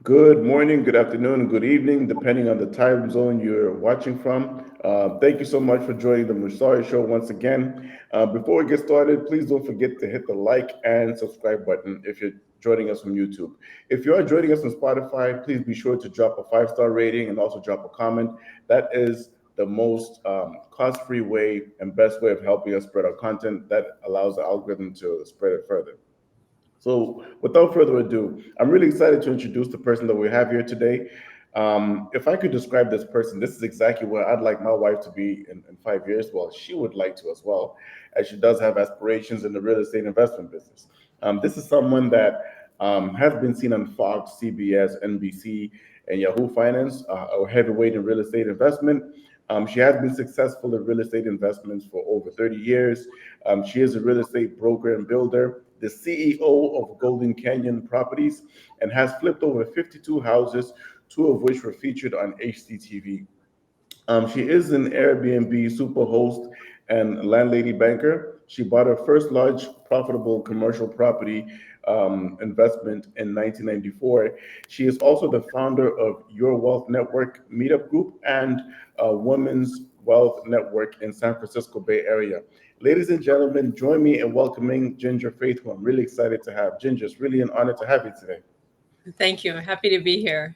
Good morning, good afternoon, and good evening, depending on the time zone you're watching from. Thank you so much for joining the Musari Show once again. Before we get started, please don't forget to hit the like and subscribe button if you're joining us from YouTube. If you are joining us on Spotify, please be sure to drop a five-star rating and also drop a comment. That is the most cost-free way and best way of helping us spread our content. That allows the algorithm to spread it further. So, without further ado, I'm really excited to introduce the person that we have here today. If I could describe this person, this is exactly where I'd like my wife to be in 5 years. Well, she would like to as well, as she does have aspirations in the real estate investment business. This is someone that has been seen on Fox, CBS, NBC, and Yahoo Finance, a heavyweight in real estate investment. She has been successful in real estate investments for over 30 years. She is a real estate broker and builder, the CEO of Golden Canyon Properties, and has flipped over 52 houses, two of which were featured on HGTV. She is an Airbnb Super Host and Landlady-Banker. She bought her first large, profitable commercial property investment in 1994. She is also the founder of Your Wealth Network meetup group and Women's Wealth Network in San Francisco Bay Area. Ladies and gentlemen, join me in welcoming Ginger Faith, who I'm really excited to have. Ginger, it's really an honor to have you today. Thank you. Happy to be here.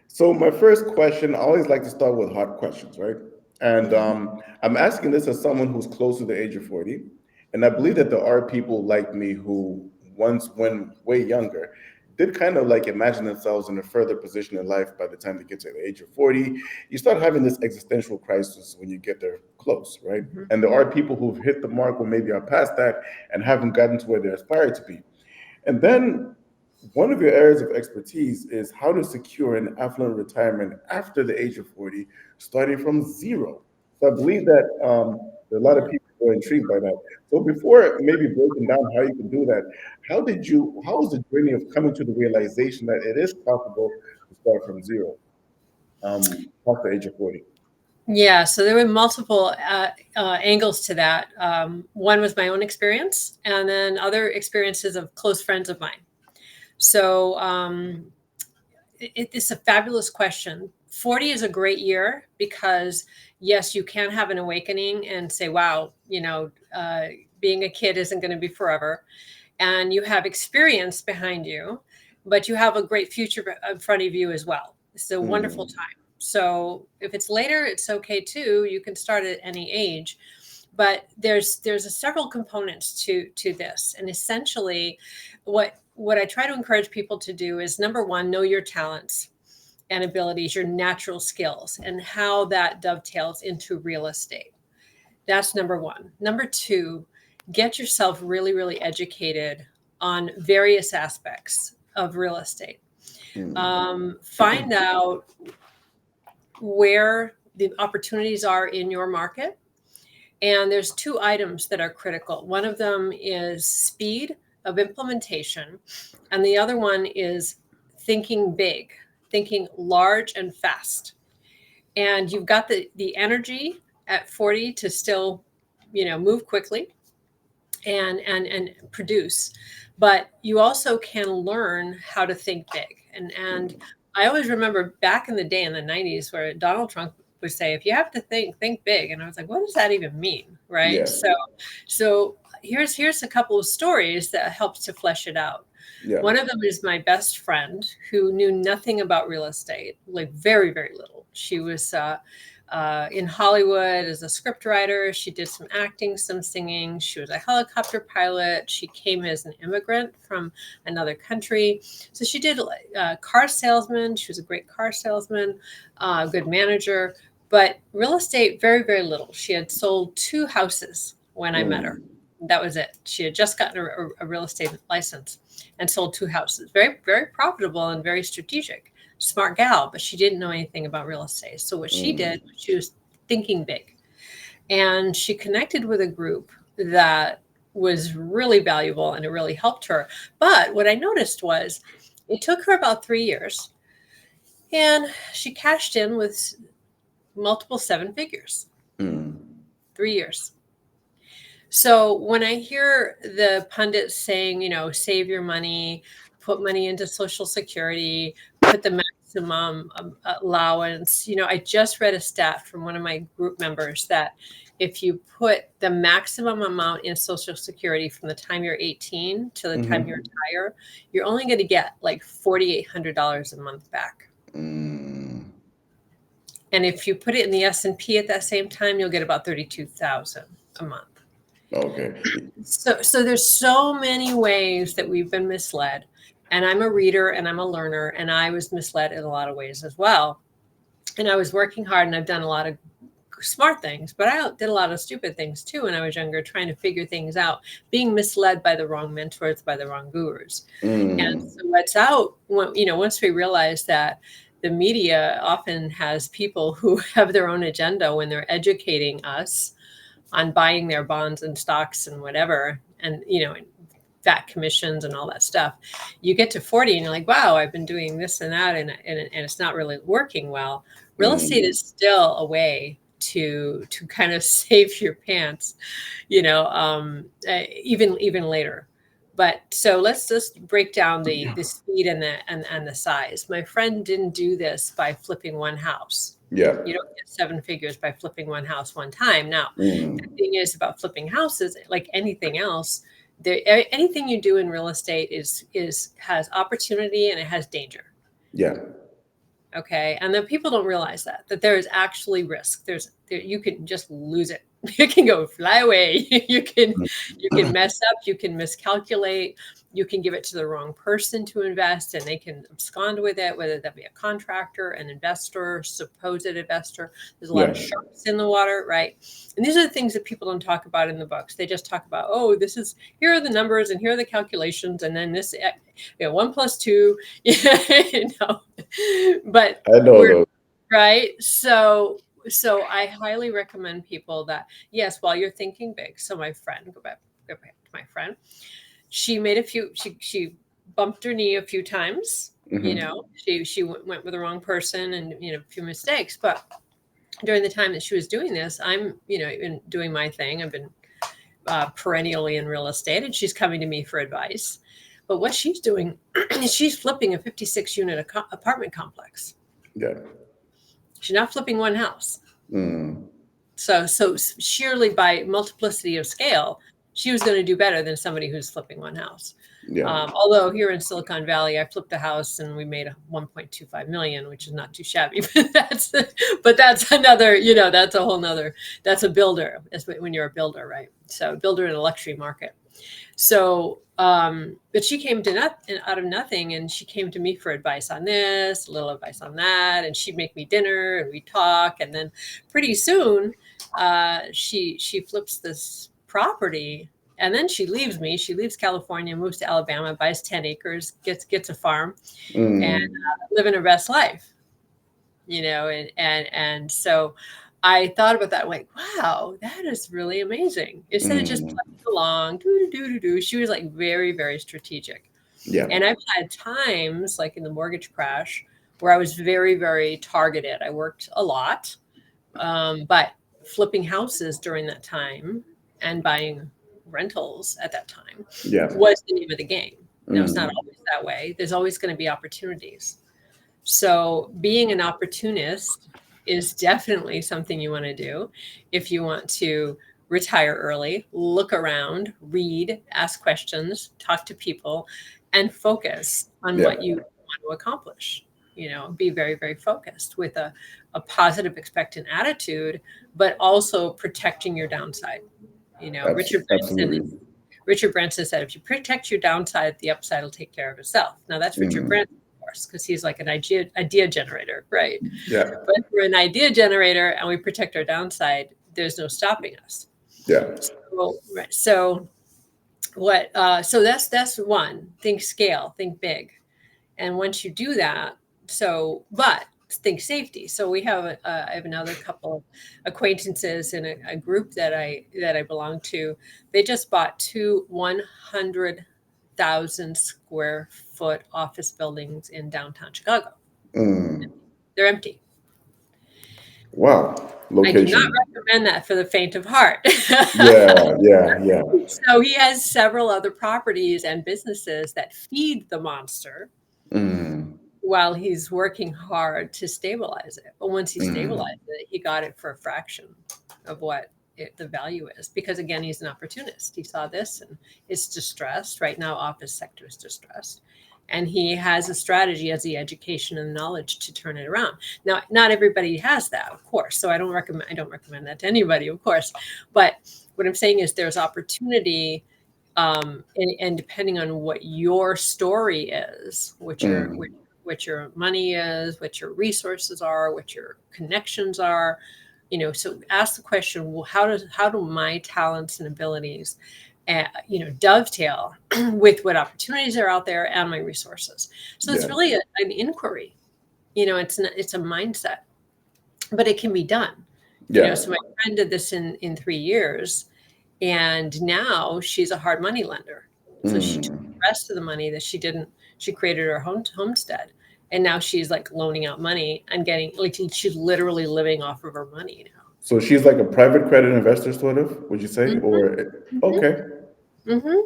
So my first question, I always like to start with hard questions, right? And Mhm. I'm asking this as someone who's close to the age of 40, and I believe that there are people like me who once, when way younger, did kind of like imagine themselves in a further position in life by the time they get to the age of 40. You start having this existential crisis when you get there close, right? Mhm. And there are people who've hit the mark or maybe are past that and haven't gotten to where they aspire to be. And then one of your areas of expertise is how to secure an affluent retirement after the age of 40, starting from zero. So I believe that a lot of people are intrigued by that. So before maybe breaking down how you can do that, how was the journey of coming to the realization that it is possible to start from zero past the age of 40? Yeah, so there were multiple angles to that. One was my own experience, and then other experiences of close friends of mine. So it's a fabulous question. 40 is a great year because, yes, you can have an awakening and say, wow, being a kid isn't going to be forever. And you have experience behind you, but you have a great future in front of you as well. It's a wonderful Mm, time. So if it's later, it's okay too. You can start at any age, but there's several components to this, and essentially, what I try to encourage people to do is number one, know your talents and abilities, your natural skills, and how that dovetails into real estate. That's number one. Number two, get yourself really, really educated on various aspects of real estate. mm, Find out where the opportunities are in your market. And there's two items that are critical. One of them is speed of implementation, and the other one is thinking big, thinking large and fast. And you've got the energy at 40 to still, move quickly and produce, but you also can learn how to think big. And mm. I always remember back in the day in the 90s where Donald Trump would say, if you have to think big. And I was like, what does that even mean? Right. Yeah, So here's a couple of stories that helps to flesh it out. yeah. One of them is my best friend who knew nothing about real estate, like very, very little. She was in Hollywood as a scriptwriter. She did some acting, some singing. She was a helicopter pilot. She came as an immigrant from another country. So she did car salesman. She was a great car salesman, good manager, but real estate, very, very little. She had sold two houses when I met her. Mm, That was it. She had just gotten a real estate license and sold two houses. Very, very profitable and very strategic. Smart gal, but she didn't know anything about real estate. So what she did, mm, she was thinking big. And she connected with a group that was really valuable and it really helped her. But what I noticed was it took her about 3 years and she cashed in with multiple seven figures, mm, 3 years. So when I hear the pundits saying, save your money, put money into Social Security, put the maximum allowance. I just read a stat from one of my group members that if you put the maximum amount in Social Security from the time you're 18 to the time you retire, you're only going to get like $4,800 a month back. Mm. And if you put it in the S&P at that same time, you'll get about 32,000 a month. Okay. So there's so many ways that we've been misled. And I'm a reader and I'm a learner, and I was misled in a lot of ways as well. And I was working hard, and I've done a lot of smart things, but I did a lot of stupid things too when I was younger, trying to figure things out, being misled by the wrong mentors, by the wrong gurus. And so what's out, once we realize that the media often has people who have their own agenda when they're educating us on buying their bonds and stocks and whatever, and fat commissions and all that stuff, you get to 40 and you're like, wow, I've been doing this and that, and it's not really working well. Real estate is still a way to kind of save your pants, even later. But so let's just break down the speed and the size. My friend didn't do this by flipping one house. Yeah. You don't get 7 figures by flipping one house one time. Now, the thing is about flipping houses, like anything else, anything you do in real estate has opportunity and it has danger. Yeah. Okay. And then people don't realize that there is actually risk. You can just lose it. You can go fly away. You can mess up. You can miscalculate. You can give it to the wrong person to invest, and they can abscond with it, whether that be a contractor, an investor, supposed investor. There's a lot of sharks in the water, right? And these are the things that people don't talk about in the books. They just talk about, here are the numbers and here are the calculations, and then this, 1 + 2, But I know those. Right. So I highly recommend people that, yes, while you're thinking big. So my friend, go back to my friend, she made she bumped her knee a few times. She went with the wrong person and, a few mistakes. But during the time that she was doing this, I'm, been doing my thing. I've been perennially in real estate, and she's coming to me for advice. But what she's doing is she's flipping a 56-unit apartment complex. Yeah. She's not flipping one house. So sheerly by multiplicity of scale, she was going to do better than somebody who's flipping one house. Yeah. Although here in Silicon Valley, I flipped a house and we made $1.25 million, which is not too shabby. But that's another, that's a whole nother. That's a builder. That's when you're a builder, right? So builder in a luxury market. So, but she came out of nothing, and she came to me for advice on this, a little advice on that, and she'd make me dinner and we'd talk. And then pretty soon, she flips this property, and then she leaves me. She leaves California, moves to Alabama, buys 10 acres, gets a farm, and living her best life, and so I thought about that, like, wow, that is really amazing. Instead of just playing along, she was like very, very strategic. Yeah. And I've had times, like in the mortgage crash, where I was very, very targeted. I worked a lot, but flipping houses during that time and buying rentals at that time was the name of the game. No, it's not always that way. There's always going to be opportunities. So being an opportunist is definitely something you want to do if you want to retire early. Look around, read, ask questions, talk to people, and focus on what you want to accomplish. Be very, very focused with a positive expectant attitude, but also protecting your downside. Richard Branson said, if you protect your downside, the upside will take care of itself. Now that's Richard Branson, of course, because he's like an idea generator, right? Yeah. But if we're an idea generator and we protect our downside, there's no stopping us. Yeah. So that's one. Think scale, think big. And once you do that, but think safety. So I have another couple of acquaintances in a group that I belong to. They just bought 2 100,000 square foot office buildings in downtown Chicago. They're empty. Wow. I do not Location. recommend that for the faint of heart. Yeah, yeah, yeah. So he has several other properties and businesses that feed the monster Mm, while he's working hard to stabilize it. But once he mm, stabilized it, he got it for a fraction of what the value is. Because again, he's an opportunist. He saw this and it's distressed. Right now, office sector is distressed. And he has a strategy, as the education and knowledge to turn it around. Now, not everybody has that, of course. So I don't recommend that to anybody, of course. But what I'm saying is there's opportunity, and depending on what your story is, mm. what your money is, what your resources are, what your connections are, so ask the question, well, how do my talents and abilities, dovetail with what opportunities are out there and my resources? So it's Yeah, really an inquiry. It's a mindset, but it can be done. yeah. So my friend did this in 3 years, and now she's a hard money lender. So she took the Mm. rest of the money that she didn't, she created her homestead. And now she's like loaning out money and getting, like, she's literally living off of her money So she's like a private credit investor, sort of, would you say? now. Or Hmm. okay. Hmm.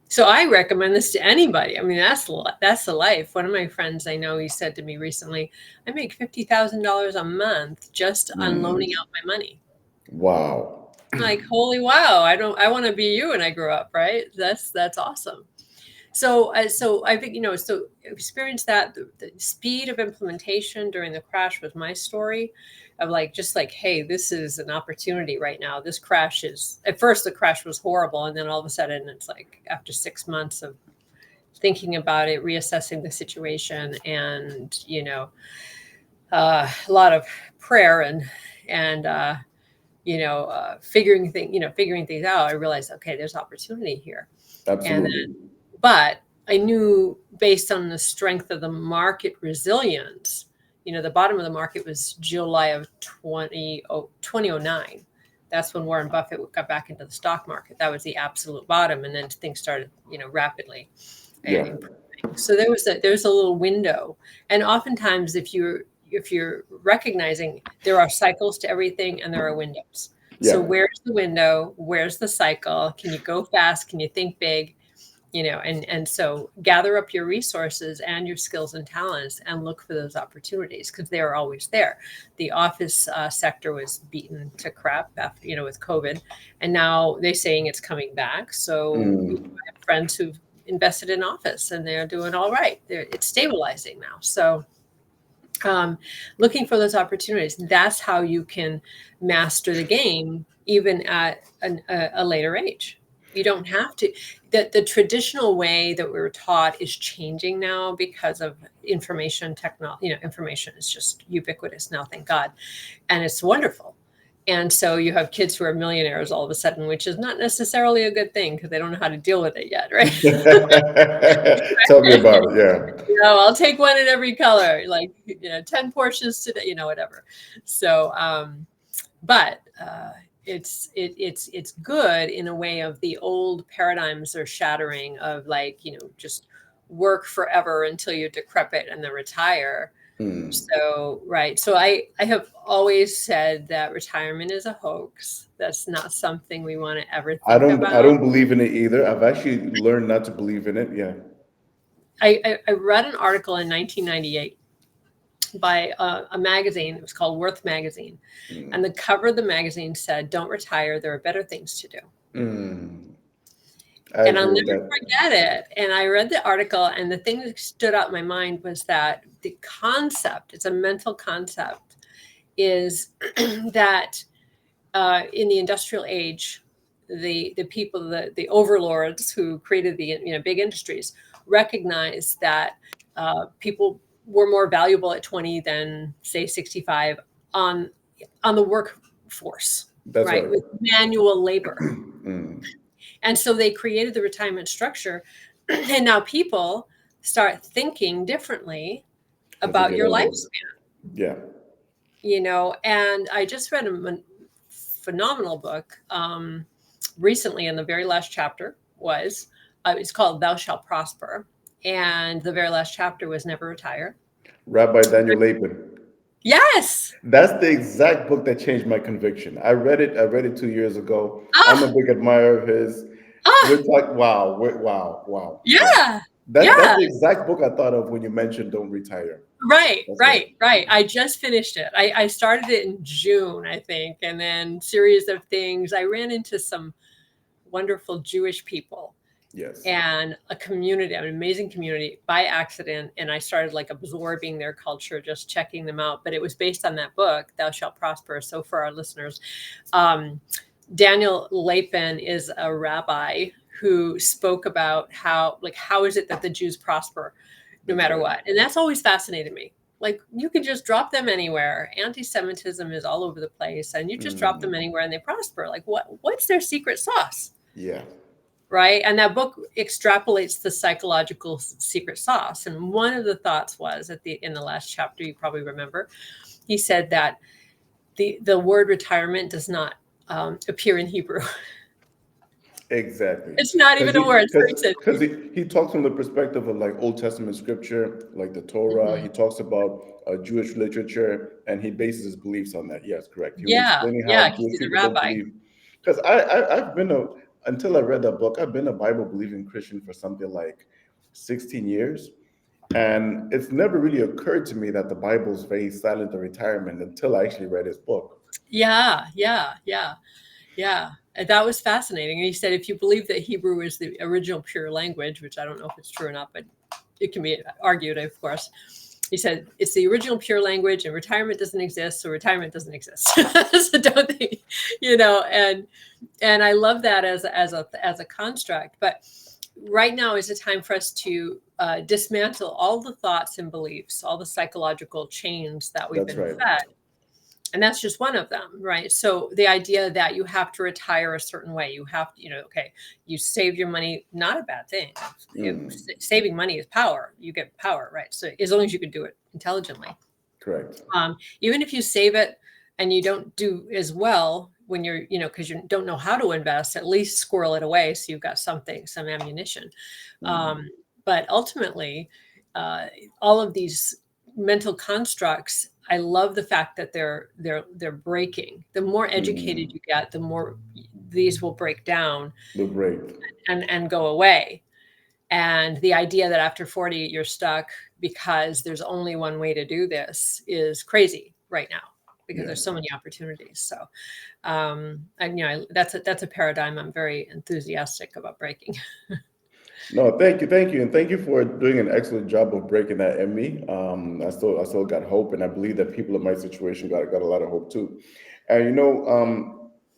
So I recommend this to anybody. I mean, that's the life. One of my friends I know, he said to me recently, I make $50,000 a month just on loaning Mm. out my money. Wow. Like, holy wow, I want to be you when I grow up, right? That's awesome. So I think, so experience that the speed of implementation during the crash was my story of like, just like, hey, this is an opportunity right now. This crash is, at first the crash was horrible, and then all of a sudden it's like, after 6 months of thinking about it, reassessing the situation, and a lot of prayer and figuring things out, I realized, okay, there's opportunity here. And Absolutely. but I knew, based on the strength of the market resilience, the bottom of the market was July of 2009. That's when Warren Buffett got back into the stock market. That was the absolute bottom. And then things started, rapidly Yeah. improving. So there's a little window. And oftentimes, if you're recognizing, there are cycles to everything and there are windows. So Yeah. where's the window? Where's the cycle? Can you go fast? Can you think big? And so gather up your resources and your skills and talents and look for those opportunities, because they are always there. The office sector was beaten to crap after, with COVID, and now they're saying it's coming back. So Mm. I have friends who've invested in office and they're doing all right. It's stabilizing now. So looking for those opportunities, that's how you can master the game, even at a later age. You don't have to. The traditional way that we were taught is changing now because of information technology. Information is just ubiquitous now, thank God, and it's wonderful. And so you have kids who are millionaires all of a sudden, which is not necessarily a good thing because they don't know how to deal with it yet, right? Tell me about it. Yeah. I'll take one in every color, like, 10 Porsches today, whatever. So, but it's good in a way of the old paradigms are shattering of, like, just work forever until you're decrepit and then retire. Mm. So, right. So I have always said that retirement is a hoax. That's not something we want to ever I think don't. I about. don't believe in it either. I've actually learned not to believe in it. Yeah. I read an article in 1998 by a magazine. It was called Worth Magazine. And Mm. the cover of the magazine said, "Don't retire. There are better things to do." Mm. I And I'll agree with never that. forget it. And I read the article, and the thing that stood out in my mind was that the concept, it's a mental concept, is that in the industrial age, the people, the overlords who created the big industries, recognized that people were more valuable at 20 than, say, 65 on the workforce, That's right, right. with manual labor. Mm. And so they created the retirement structure, and now people start thinking differently As they about get your older. lifespan. Yeah. And I just read a phenomenal book recently, and the very last chapter was, it's called Thou Shalt Prosper, and the very last chapter was Never Retire. Rabbi Daniel Lapin. Yes. That's the exact book that changed my conviction. I read it. I read it 2 years ago. I'm a Ah, big admirer of his. We're ah, like, wow, wow, wow, wow. yeah. That's Yeah. the exact book I thought of when you mentioned "Don't Retire." Right, That's right. right, right. I just finished it. I started it in June, I think, and then series of things. I ran into some wonderful Jewish people Yes. and a community, an amazing community by accident. And I started like absorbing their culture, just checking them out. But it was based on that book, Thou Shalt Prosper. So for our listeners, um, Daniel Lapin is a rabbi who spoke about how is it that the Jews prosper no That's matter right. what. And that's always fascinated me. Like you can just drop them anywhere. Anti-Semitism is all over the place, and you just drop them Mhm. anywhere and they prosper. Like what's their secret sauce? Yeah. Right? And that book extrapolates the psychological secret sauce. And one of the thoughts was in the last chapter, you probably remember, he said that the word retirement does not appear in Hebrew. Exactly. It's not Because even a word. So he said, he talks from the perspective of like Old Testament scripture, like the Torah. He mhm. talks about Jewish literature, and he bases his beliefs on that. Yes, correct. He was Yeah, explaining yeah, how because Jewish he's a people don't rabbi. believe. Because I've been a until I read that book, I've been a Bible believing Christian for something like 16 years. And it's never really occurred to me that the Bible is very silent on retirement until I actually read his book. Yeah, yeah, yeah, yeah. And that was fascinating. And he said, if you believe that Hebrew is the original pure language, which I don't know if it's true or not, but it can be argued, of course. He said it's the original pure language, and retirement doesn't exist, so retirement doesn't exist. So don't think, and I love that as a construct. But right now is a time for us to dismantle all the thoughts and beliefs, all the psychological chains that we've That's been right. fed, and that's just one of them, right? So the idea that you have to retire a certain way, you have to, okay, you save your money, not a bad thing. Mm, Saving money is power. You get power, right? So as long as you can do it intelligently, correct. even if you save it and you don't do as well when you're, because you don't know how to invest, at least squirrel it away so you've got something, some ammunition. Mhm. Um, but ultimately, uh, all of these mental constructs, I love the fact that they're breaking. The more educated Mhm. you get, the more these will break down The break. and go away. And the idea that after 40 you're stuck because there's only one way to do this is crazy right now because Yeah. there's so many opportunities. So, and that's a paradigm I'm very enthusiastic about breaking. No, thank you, and thank you for doing an excellent job of breaking that in me. I still got hope, and I believe that people in my situation got a lot of hope too. And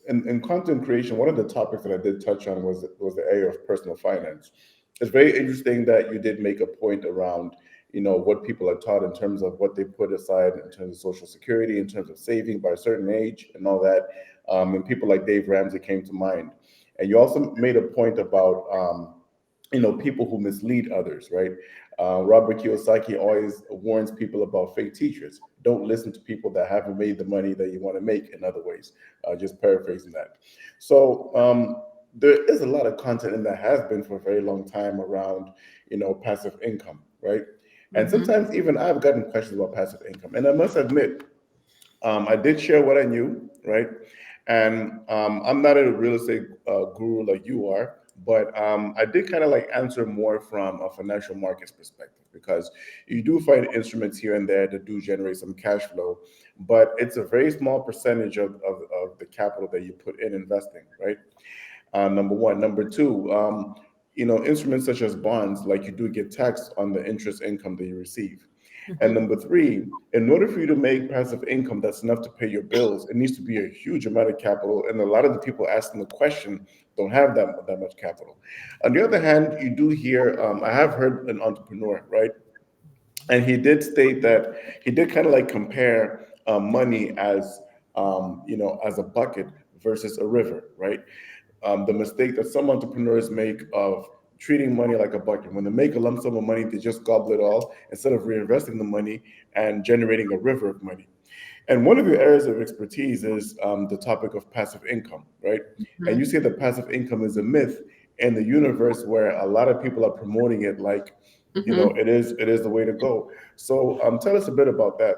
in content creation, one of the topics that I did touch on was the area of personal finance. It's very interesting that you did make a point around what people are taught in terms of what they put aside in terms of social security, in terms of saving by a certain age, and all that. And people like Dave Ramsey came to mind. And you also made a point about people who mislead others, right? Robert Kiyosaki always warns people about fake teachers. Don't listen to people that haven't made the money that you want to make in other ways. Just paraphrasing that. So there is a lot of content, and that has been for a very long time around, passive income, right? And Hmm. sometimes even I've gotten questions about passive income, and I must admit, I did share what I knew, right? And I'm not a real estate guru like you are, but I did kind of like answer more from a financial markets perspective because you do find instruments here and there that do generate some cash flow, but it's a very small percentage of the capital that you put in investing, right? Number one. Number two, instruments such as bonds, like you do get taxed on the interest income that you receive. And Hmm. number three, in order for you to make passive income that's enough to pay your bills, it needs to be a huge amount of capital. And a lot of the people asking the question don't have that much capital. On the other hand, you do hear, I have heard an entrepreneur, right? And he did state that he did kind of like compare money as a bucket versus a river, right? The mistake that some entrepreneurs make of treating money like a bucket. When they make a lump sum of money, they just gobble it all instead of reinvesting the money and generating a river of money. And one of your areas of expertise is the topic of passive income, right? And Hmm. you say that passive income is a myth in the universe where a lot of people are promoting it like, Hmm. it is the way to go. So tell us a bit about that.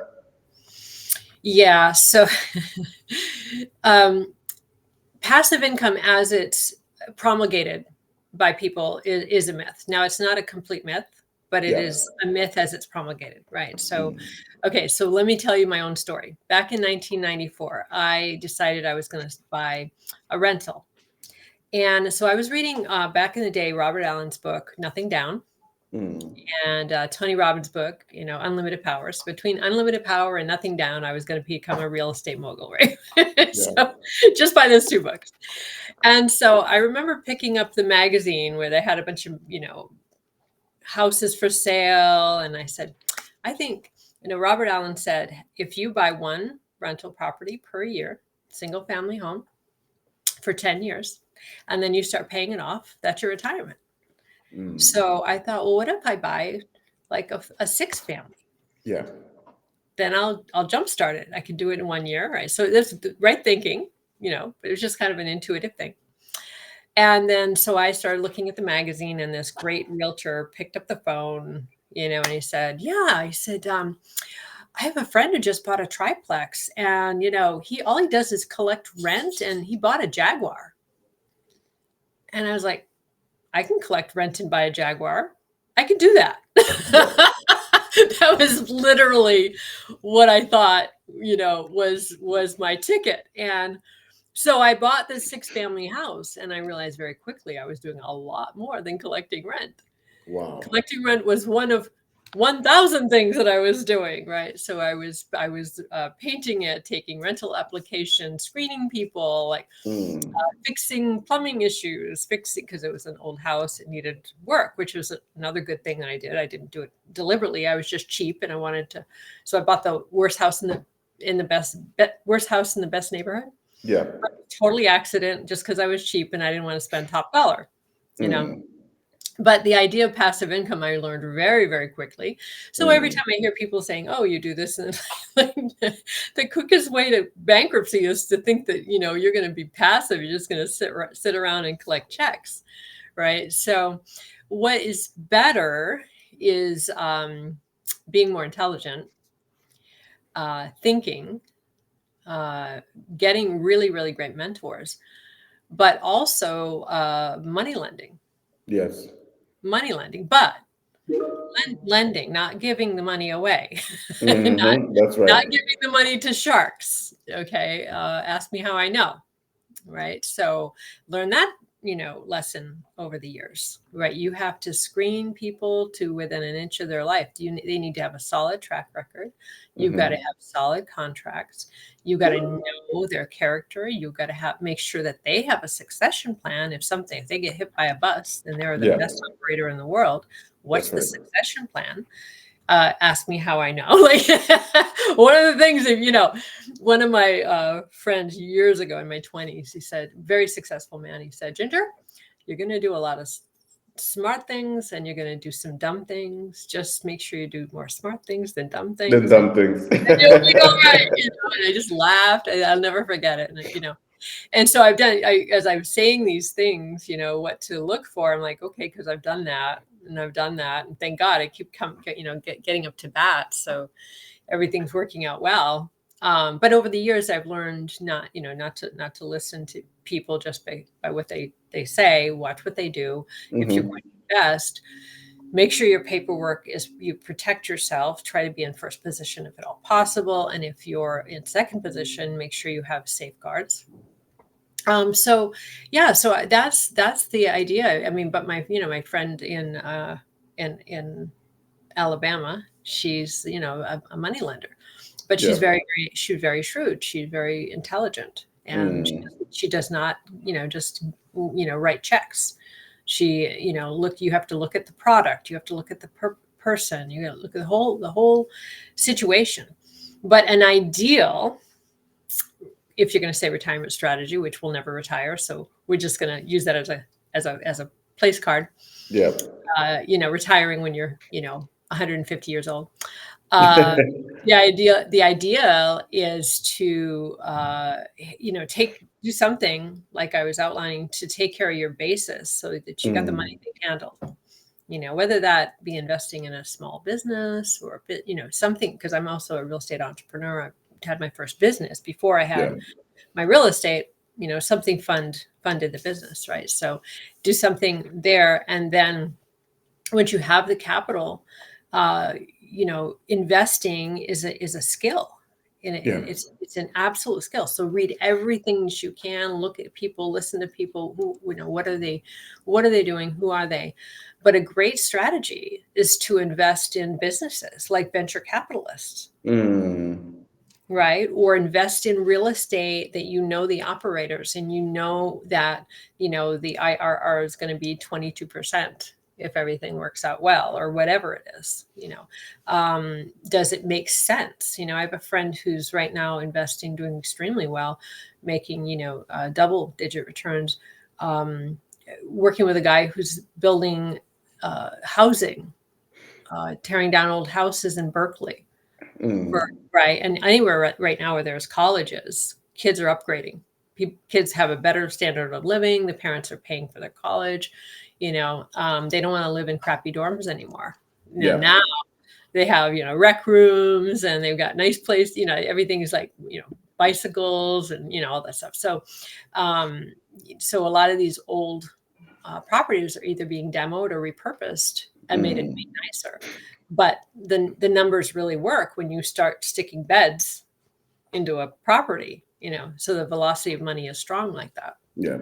Yeah. So um, passive income as it's promulgated by people is a myth. Now, it's not a complete myth, but it Yeah. is a myth as it's promulgated, right? So, Mm. okay, so let me tell you my own story. Back in 1994, I decided I was going to buy a rental. And so I was reading back in the day Robert Allen's book, Nothing Down, Mm. and Tony Robbins' book, Unlimited Power. So between Unlimited Power and Nothing Down, I was going to become a real estate mogul, right? Yeah. So just by those two books. And so I remember picking up the magazine where they had a bunch of, houses for sale. And I said, I think, Robert Allen said, if you buy one rental property per year, single family home for 10 years, and then you start paying it off, that's your retirement. Mm. So I thought, well, what if I buy like a six family? Yeah. Then I'll jumpstart it. I can do it in 1 year, right? So that's the right thinking, but it was just kind of an intuitive thing. And then so I started looking at the magazine, and this great realtor picked up the phone, and he said, "Yeah," he said, "I have a friend who just bought a triplex, and he all he does is collect rent, and he bought a Jaguar." And I was like, "I can collect rent and buy a Jaguar. I can do that." Yeah. That was literally what I thought, was my ticket. And so I bought this six family house, and I realized very quickly I was doing a lot more than collecting rent. Wow. Collecting rent was one of 1,000 things that I was doing, right? So I was painting it, taking rental applications, screening people, like Mm. fixing plumbing issues, fixing because it was an old house, it needed work, which was another good thing that I did. I didn't do it deliberately. I was just cheap, and I wanted to. So I bought the worst house worst house in the best neighborhood. Yeah. Totally accident, just because I was cheap and I didn't want to spend top dollar, you know. Mm. But the idea of passive income, I learned very, very quickly. So every Mm. time I hear people saying, "Oh, you do this," and like, the quickest way to bankruptcy is to think that you're going to be passive. You're just going to sit around and collect checks, right? So, what is better is being more intelligent, thinking, uh, getting really, really great mentors, but also Yes. money lending, but lending, not giving the money away, not Hmm. That's right. not giving the money to sharks. Okay, ask me how I know. Right? So learn that, lesson over the years, right? You have to screen people to within an inch of their life. They need to have a solid track record. You've got to Hmm. have solid contracts. You got to know their character. You've got to make sure that they have a succession plan. If they get hit by a bus, then they're the Yeah. best operator in the world. What's That's the right. succession plan? Ask me how I know. Like one of the things, one of my friends years ago in my 20s, he said, very successful man, he said, Ginger, you're going to do a lot of smart things and you're going to do some dumb things. Just make sure you do more smart things than dumb The things. And dumb things. you'll be all right. And I just laughed. I'll never forget it. And so as I'm saying these things, what to look for. I'm like, okay, because I've done that and I've done that. And thank God I keep getting up to bat. So everything's working out well. But over the years, I've learned not to listen to people just by what they say, watch what they do. If you're Hmm. going to invest, make sure your paperwork is, you protect yourself, try to be in first position if at all possible. And if you're in second position, make sure you have safeguards. So yeah, so that's the idea. I mean, but my friend in Alabama, she's a money lender, but Yeah. she's very shrewd. She's very intelligent, and Mm. she does not just write checks. She you have to look at the product, you have to look at the person, you got to look at the whole situation. But an ideal, if you're going to say retirement strategy, which will never retire, so we're just going to use that as a place card. Yeah. Retiring when you're 150 years old. Uh, the idea is to do something like I was outlining to take care of your basis so that you got the money Mm. to handle. Whether that be investing in a small business or a bit, something, because I'm also a real estate entrepreneur. I've had my first business before I Yeah. had my real estate, something funded the business, right? So do something there. And then once you have the capital, investing is a skill. And Yeah. it's an absolute skill. So read everything that you can, look at people, listen to people who, what are they doing? Who are they? But a great strategy is to invest in businesses like venture capitalists, Mm. right? Or invest in real estate that the operators, and that, the IRR is going to be 22% if everything works out well, or whatever it is. Does it make sense? I have a friend who's right now investing, doing extremely well, making, double digit returns, working with a guy who's building housing, tearing down old houses in Berkeley. Mm. Right. And anywhere right now where there's colleges, kids are upgrading. Kids have a better standard of living. The parents are paying for their college. They don't want to live in crappy dorms anymore. Yeah. Now they have, rec rooms, and they've got nice place, everything is like, bicycles and, all that stuff. So a lot of these old properties are either being demoed or repurposed and made nicer. But the numbers really work when you start sticking beds into a property, so the velocity of money is strong like that. Yeah.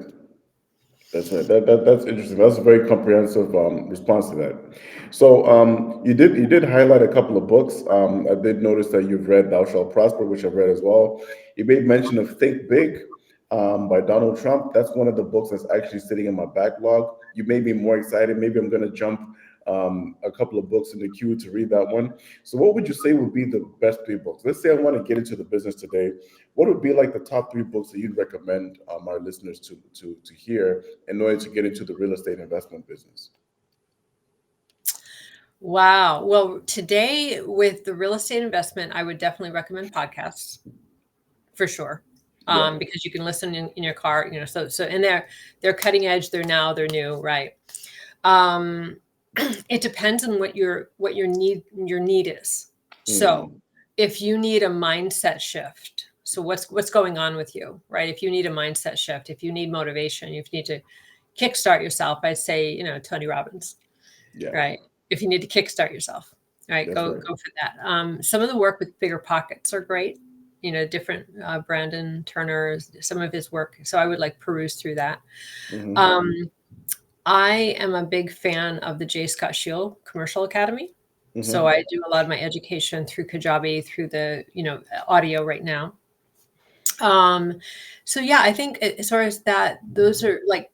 That's right. That's interesting. That's a very comprehensive response to that. So you did highlight a couple of books. I did notice that you've read Thou Shalt Prosper, which I've read as well. You made mention of Think Big by Donald Trump. That's one of the books that's actually sitting in my backlog. You made me more excited. Maybe I'm going to jump a couple of books in the queue to read that one. So what would you say would be the best three books? Let's say I want to get into the business today. What would be like the top three books that you'd recommend our listeners to hear in order to get into the real estate investment business? Wow. Well, today with the real estate investment, I would definitely recommend podcasts for sure. Yeah. Because you can listen in your car, so and they're cutting edge, they're new, right? Um, it depends on what your need is. So Mm. if you need a mindset shift, so what's going on with you, right? If you need a mindset shift, if you need motivation, if you need to kickstart yourself, I'd say, Tony Robbins, Yeah. right? If you need to kickstart yourself, right, That's go right. for that. Some of the work with Bigger Pockets are great. Different Brandon Turner, some of his work. So I would like peruse through that. Hmm. Um, I am a big fan of the J. Scott Shield Commercial Academy. So Hmm. I do a lot of my education through Kajabi, through the, audio right now. So yeah, I think as far as that, those are like,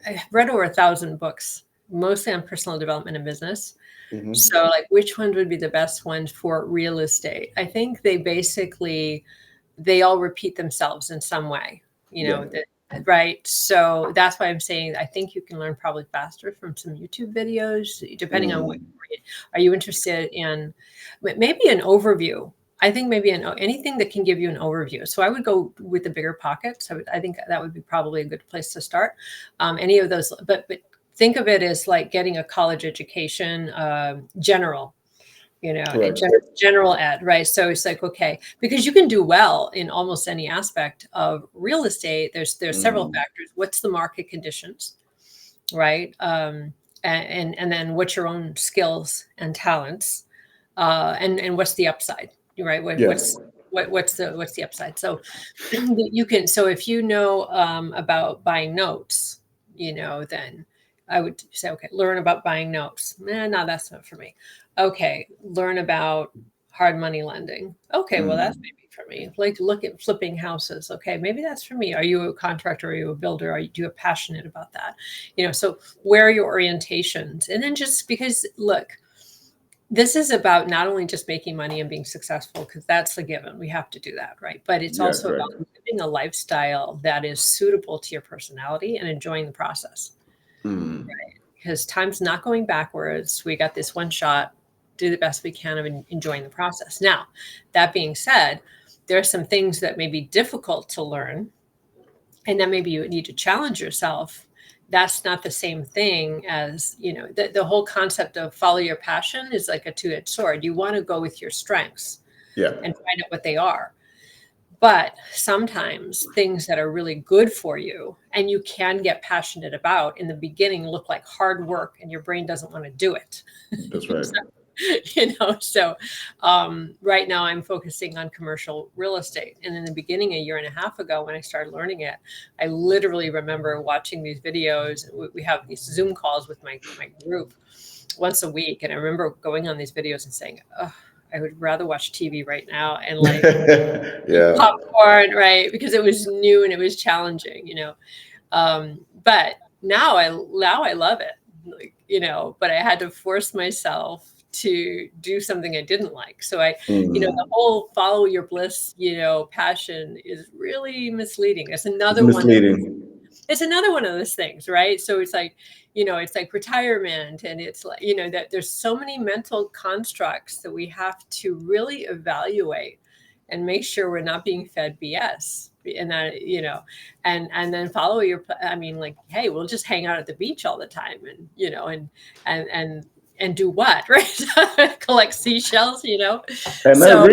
I've read over 1,000 books, mostly on personal development and business. Hmm. So like, which one would be the best one for real estate? I think they all repeat themselves in some way, Yeah. right? So that's why I'm saying I think you can learn probably faster from some YouTube videos, depending on what Mm. are you interested in. Maybe an overview. I think maybe anything that can give you an overview. So I would go with the Bigger Pockets. I think that would be probably a good place to start. Any of those, but think of it as like getting a college education, general, Correct. general ed, right? So it's like, okay, because you can do well in almost any aspect of real estate. There's several Mm. factors. What's the market conditions, right? And then what's your own skills and talents, and what's the upside, right? Yeah. What's the upside? So you can. So if about buying notes, then I would say, okay, learn about buying notes. No, that's not for me. Okay, learn about hard money lending. Okay, well, that's Mm. maybe for me. Like, look at flipping houses. Okay, maybe that's for me. Are you a contractor? Are you a builder? Do you passionate about that? So where are your orientations? And then just because, look, this is about not only just making money and being successful, because that's the given. We have to do that, right? But it's Yeah. also about Correct. living a lifestyle that is suitable to your personality and enjoying the process. Mm. Because time's not going backwards. We got this one shot, do the best we can of enjoying the process. Now, that being said, there are some things that may be difficult to learn, and then maybe you need to challenge yourself. That's not the same thing as, the whole concept of follow your passion is like a two-edged sword. You want to go with your strengths Yeah. and find out what they are. But sometimes things that are really good for you and you can get passionate about in the beginning look like hard work and your brain doesn't want to do it. That's right. So right now I'm focusing on commercial real estate. And in the beginning, a year and a half ago, when I started learning it, I literally remember watching these videos. We have these Zoom calls with my group once a week. And I remember going on these videos and saying, oh, I would rather watch TV right now and like eat Yeah. popcorn, right? Because it was new and it was challenging, but now I love it, but I had to force myself to do something I didn't like. So the whole follow your bliss, passion is really misleading. It's misleading. It's another one of those things, right? So it's like, it's like retirement, and it's like, that there's so many mental constructs that we have to really evaluate and make sure we're not being fed BS. And that, and then follow like, hey, we'll just hang out at the beach all the time and do what, right? Collect seashells, And So I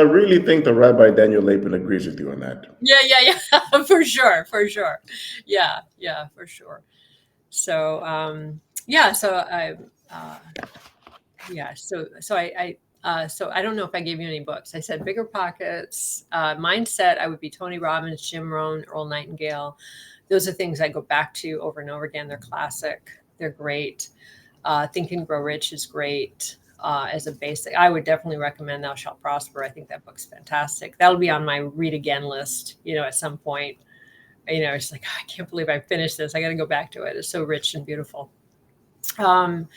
really think the Rabbi Daniel Lapin agrees with you on that. yeah, for sure. Yeah, for sure. So, so so I don't know if I gave you any books. I said Bigger Pockets, Mindset. I would be Tony Robbins, Jim Rohn, Earl Nightingale. Those are things I go back to over and over again. They're classic. They're great. Think and Grow Rich is great. As a basic, I would definitely recommend Thou Shalt Prosper. I think that book's fantastic. That'll be on my read again list, at some point. It's like, I can't believe I finished this. I got to go back to it. It's so rich and beautiful. So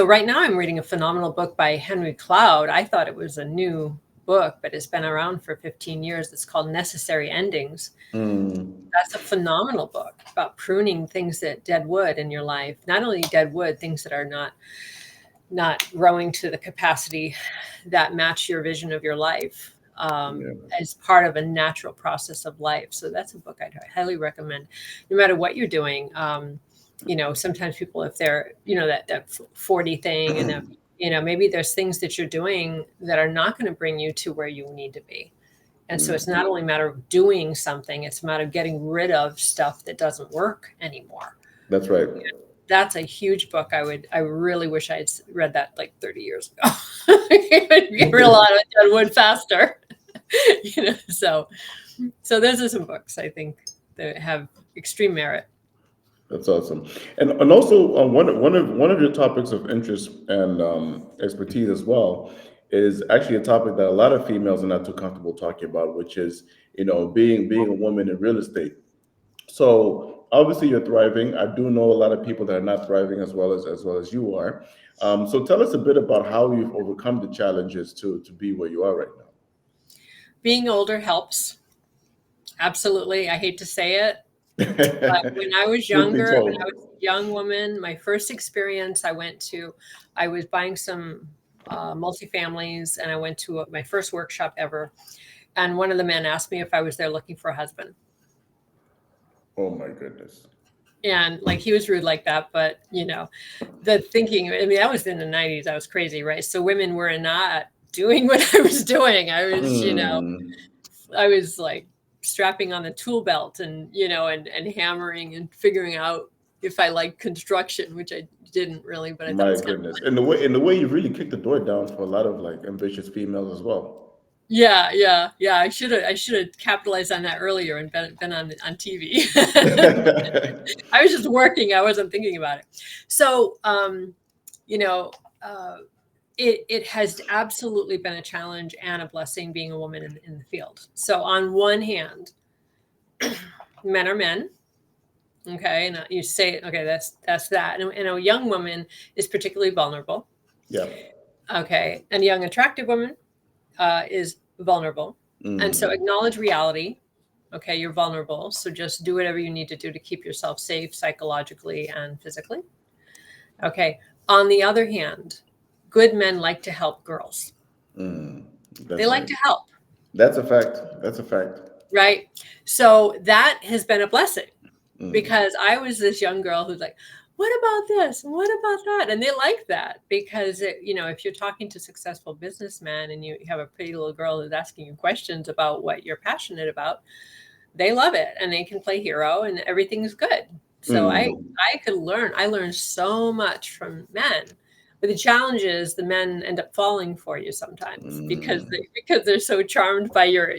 right now I'm reading a phenomenal book by Henry Cloud. I thought it was a new book, but it's been around for 15 years. It's called Necessary Endings. That's a phenomenal book about pruning things that dead wood in your life. Not only dead wood, things that are not growing to the capacity that match your vision of your life. As part of a natural process of life. So that's a book I'd highly recommend, no matter what you're doing. Sometimes people, if they're, that 40 thing, and maybe there's things that you're doing that are not going to bring you to where you need to be. And so it's not only a matter of doing something, it's a matter of getting rid of stuff that doesn't work anymore. That's right. That's a huge book. I really wish I had read that like 30 years ago. Get real out of dead wood faster. So those are some books I think that have extreme merit. That's awesome. And also one of your topics of interest and expertise as well is actually a topic that a lot of females are not too comfortable talking about, which is being a woman in real estate. So obviously you're thriving. I do know a lot of people that are not thriving as well as you are. So tell us a bit about how you've overcome the challenges to be where you are right now. Being older helps. Absolutely. I hate to say it, but when I was younger, when I was a young woman, my first experience, I was buying some multifamilies, and I went to my first workshop ever. And one of the men asked me if I was there looking for a husband. Oh my goodness. And like, he was rude like that, but the thinking, that was in the 90s. I was crazy, right? So women were not doing what I was doing. I was, I was like strapping on the tool belt and hammering and figuring out if I liked construction, which I didn't really, but I thought it was kind of fun. And the way you really kicked the door down for a lot of like ambitious females as well. Yeah. I should have capitalized on that earlier and been on TV. I was just working. I wasn't thinking about it. So, it has absolutely been a challenge and a blessing being a woman in the field. So on one hand, men are men. Okay. And you say, okay, that's that. And a young woman is particularly vulnerable. Yeah. Okay. And a young, attractive woman is vulnerable. And so acknowledge reality. Okay. You're vulnerable. So just do whatever you need to do to keep yourself safe psychologically and physically. Okay. On the other hand, good men like to help girls. They like to help. That's a fact. Right. So that has been a blessing because I was this young girl who's like, what about this? What about that? And they like that because if you're talking to successful businessmen and you have a pretty little girl who's asking you questions about what you're passionate about, they love it and they can play hero and everything's good. So Mm, I learned so much from men. But the challenge is the men end up falling for you sometimes mm. because they're so charmed by your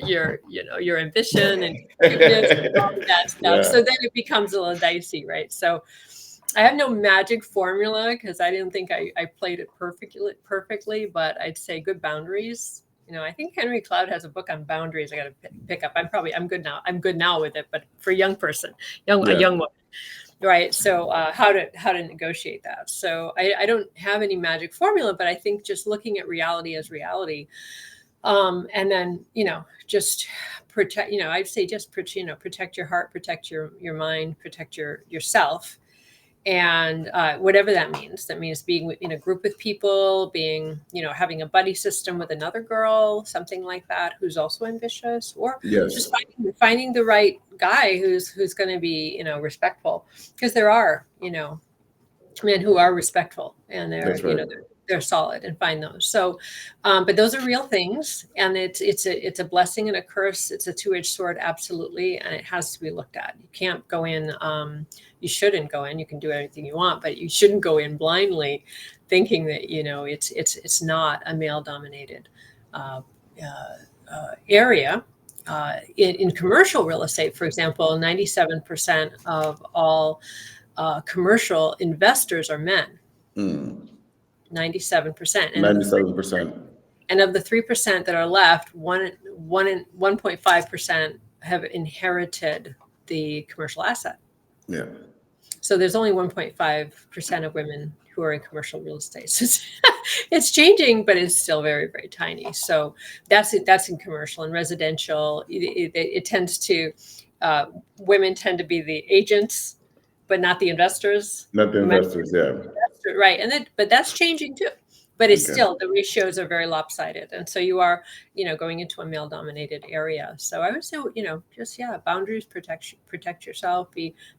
ambition and cuteness and all of that stuff. Yeah. So then it becomes a little dicey, right? So I have no magic formula because I didn't think I played it perfectly, but I'd say good boundaries. I think Henry Cloud has a book on boundaries. I got to pick up. I'm good now. I'm good now with it, but for a young person, a Yeah. young woman, right? So how to negotiate that? So I don't have any magic formula, but I think just looking at reality as reality, and then just protect. I'd say just protect your heart, protect your mind, protect yourself, and whatever that means being in a group with people, being having a buddy system with another girl, something like that, who's also ambitious, or just Yes. finding the right guy who's going to be respectful, because there are men who are respectful and That's right. they're solid, and find those. So but those are real things, and it's a blessing and a curse. It's a two-edged sword, absolutely, and it has to be looked at. You can't go in, you shouldn't go in, you can do anything you want, but you shouldn't go in blindly thinking that it's not a male dominated uh, area. In commercial real estate, for example, 97% of all commercial investors are men. Mm. 97%. And of the 97%. of the 3% that are left, 1.5% have inherited the commercial asset. Yeah. So there's only 1.5% of women who are in commercial real estate. So it's changing, but it's still very, very tiny. So that's it. That's in commercial. And residential, it tends to, women tend to be the agents, but not the investors. Not the Men investors. Yeah. Right. But that's changing too. But it's Okay. still, the ratios are very lopsided. And so you are, going into a male dominated area. So I would say, just, boundaries, protect yourself,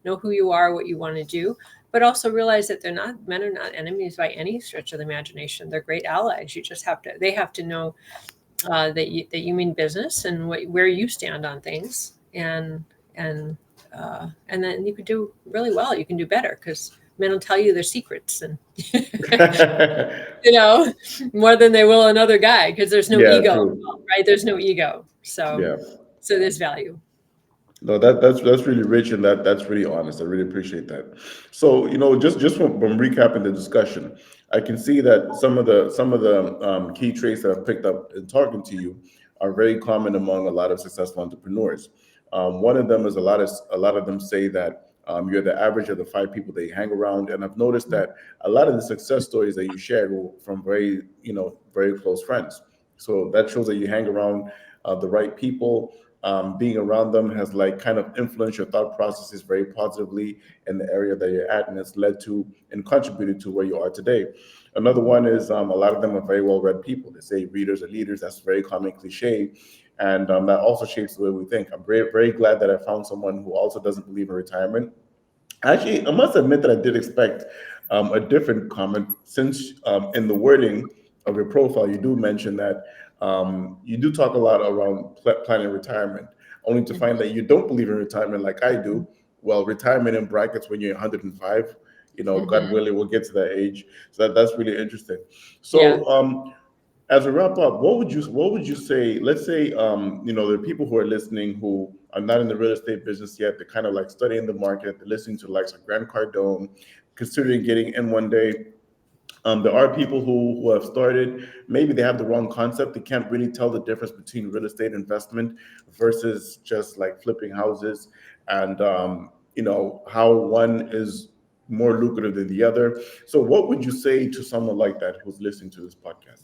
know who you are, what you want to do, but also realize that men are not enemies by any stretch of the imagination. They're great allies. They have to know that you mean business and where you stand on things. And then you could do really well. You can do better because men will tell you their secrets, and you know more than they will another guy, because there's no Yeah, ego true. involved, right? There's no ego. So Yeah. there's value. No, that's really rich, and that's really honest. I really appreciate that. So, just from recapping the discussion, I can see that some of the key traits that I've picked up in talking to you are very common among a lot of successful entrepreneurs. One of them is a lot of them say that you're the average of the five people they hang around, and I've noticed that a lot of the success stories that you shared were from very close friends. So that shows that you hang around the right people. Being around them has like kind of influenced your thought processes very positively in the area that you're at, and it's led to and contributed to where you are today. Another one is a lot of them are very well read people. They say readers are leaders. That's a very common cliche, and that also shapes the way we think. I'm very, very glad that I found someone who also doesn't believe in retirement. Actually, I must admit that I did expect a different comment, since in the wording of your profile, you do mention that you do talk a lot around planning retirement, only to find that you don't believe in retirement like I do. Well, retirement in brackets when you're 105, God Hmm. willing, we'll get to that age. So that's really interesting. Yeah. So, as a wrap up, what would you say? Let's say there are people who are listening who are not in the real estate business yet. They're kind of like studying the market. They're listening to the likes of Grant Cardone, considering getting in one day. There are people who have started. Maybe they have the wrong concept. They can't really tell the difference between real estate investment versus just like flipping houses, and how one is more lucrative than the other. So, what would you say to someone like that who's listening to this podcast?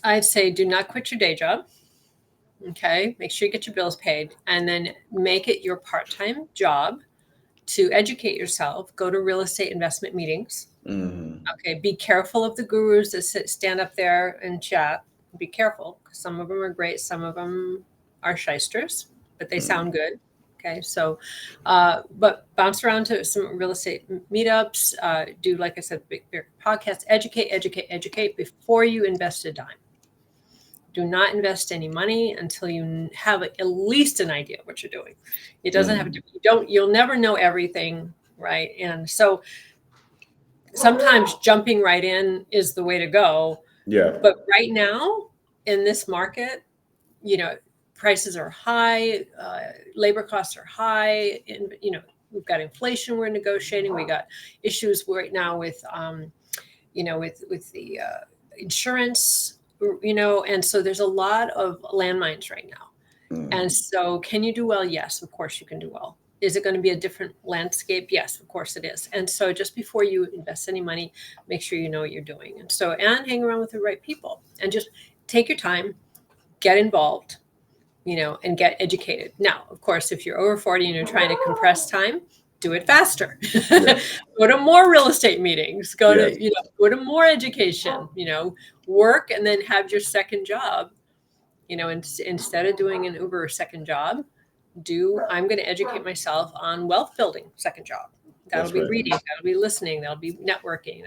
I'd say do not quit your day job. Okay. Make sure you get your bills paid, and then make it your part-time job to educate yourself. Go to real estate investment meetings. Mhm. Okay, be careful of the gurus that stand up there and chat. Be careful, because some of them are great, some of them are shysters, but they sound good. Okay, so, but bounce around to some real estate meetups. Do, like I said, big podcasts. Educate before you invest a dime. Do not invest any money until you have at least an idea of what you're doing. It doesn't have to. You'll never know everything, right? And so sometimes jumping right in is the way to go. Yeah. But right now in this market, prices are high, labor costs are high, and we've got inflation we're negotiating. We got issues right now with with the insurance, and so there's a lot of landmines right now. And so, can you do well? Yes, of course you can do well. Is it going to be a different landscape? Yes, of course it is. And so, just before you invest any money, make sure you know what you're doing. And hang around with the right people, and just take your time, get involved, and get educated. Now, of course, if you're over 40 and you're trying to compress time, do it faster. Yeah. Go to more real estate meetings. Yes. Go to more education. Work and then have your second job. Instead of doing an Uber second job, I'm going to educate myself on wealth building second job. That'll That's be right. reading. That'll be listening. That'll be networking.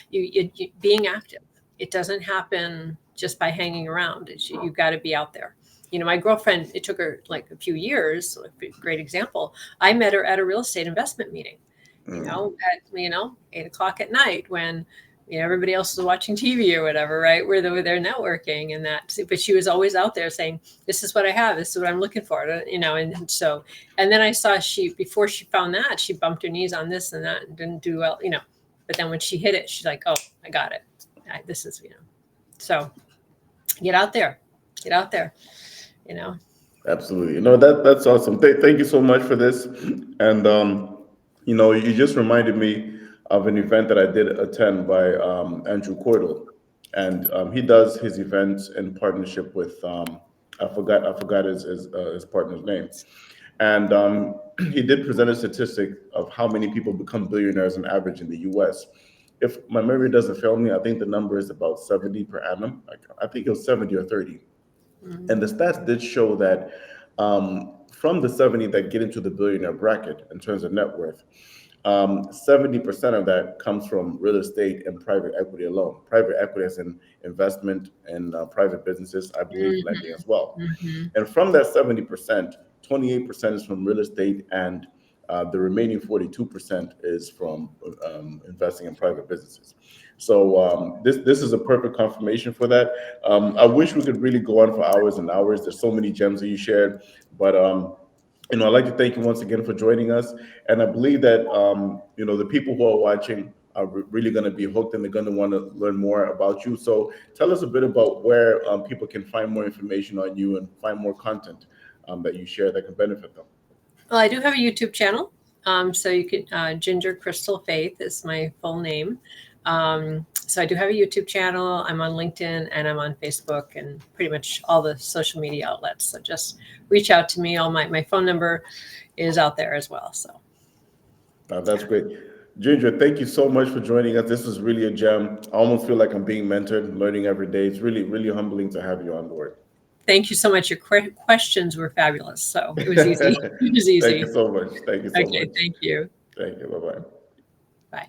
You being active. It doesn't happen just by hanging around. You've got to be out there. My girlfriend, it took her like a few years. A great example. I met her at a real estate investment meeting. At 8:00 at night when everybody else was watching TV or whatever, right? Where they're networking and that. But she was always out there saying, "This is what I have. This is what I'm looking for." And so, and then I saw before she found that, she bumped her knees on this and that and didn't do well, But then when she hit it, she's like, "Oh, I got it. This is So, get out there. Get out there. Absolutely. No, that's awesome. Thank you so much for this. And you just reminded me of an event that I did attend by Andrew Cordell, and he does his events in partnership with I forgot his partner's name, and he did present a statistic of how many people become billionaires on average in the U.S. If my memory doesn't fail me, I think the number is about 70 per annum. I think it was 70 or 30. And the stats did show that from the 70 that get into the billionaire bracket in terms of net worth, 70% of that comes from real estate and private equity alone. Private equity as in investment and private businesses, I believe lending as well. And from that 70%, 28% is from real estate, and the remaining 42% is from investing in private businesses. So this is a perfect confirmation for that. I wish we could really go on for hours and hours. There's so many gems that you shared, but I'd like to thank you once again for joining us. And I believe that the people who are watching are really going to be hooked, and they're going to want to learn more about you. So tell us a bit about where people can find more information on you and find more content that you share that can benefit them. Well, I do have a YouTube channel. So you can, Ginger Crystal Faith is my full name. So I do have a YouTube channel. I'm on LinkedIn and I'm on Facebook and pretty much all the social media outlets. So just reach out to me. All my phone number is out there as well. So That's great. Ginger, thank you so much for joining us. This is really a gem. I almost feel like I'm being mentored, learning every day. It's really, really humbling to have you on board. Thank you so much. Your questions were fabulous. So it was easy. It was easy. Thank you so much. Thank you so much. Okay. Thank you. Thank you. Bye-bye. Bye.